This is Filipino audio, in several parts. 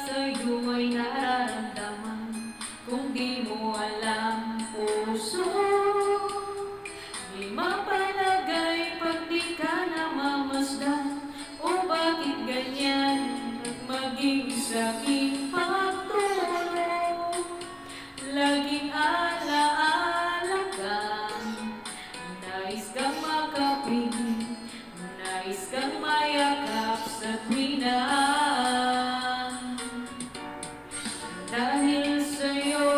sa'yo ay nararamdaman. Kung di mo alam, puso di mapalagay pag di ka namamasdan. O bakit ganyan maging sa'king pagtulong? Laging alaala ka, nais kang makapingin, nais kang mayakap sa tuwinang. Dahil sa'yo,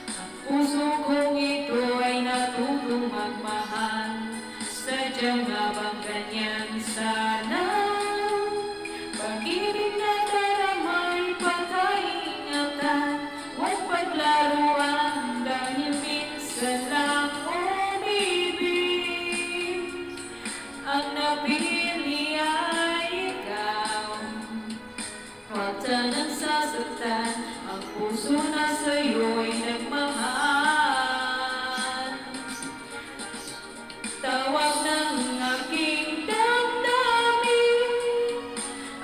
ang puso kong ito ay natutong magmahal. Sadyang nga bang ganyan sana? Pag-ibig na daramay, pagkaingatan, huwag paglaruan, dahil minsan lang umibig. Ang napili ay ikaw, huwag sanang sasaktan ang puso na sa'yo'y nagmahal. Tawag ng aking damdamin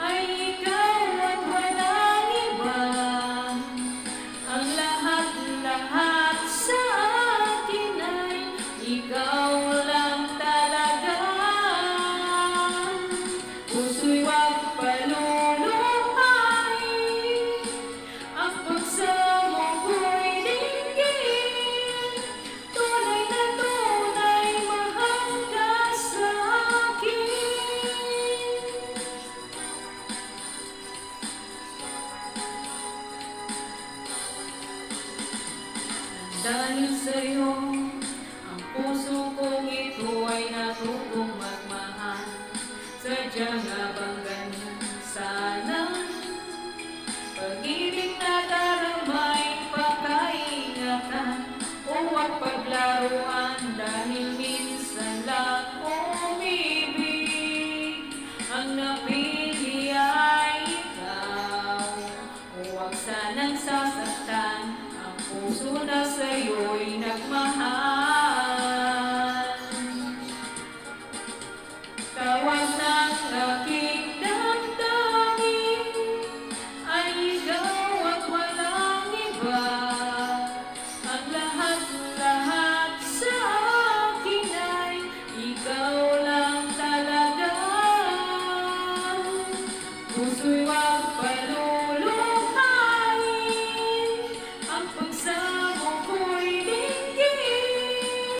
ay ikaw at walang iba. Ang lahat-lahat sa akin ay ikaw lang talaga. Puso'y huwag paluluhain, ang pagsamo ko'y dinggin. Tunay na tunay, mahal ka sa akin. Dahil sa'yo, ang puso kong ito ay natutong magmahal. Sadyang nga bang ganyan sana? Pag-ibig na daramay, pagkaingatan, o huwag paglaruan, dahil minsan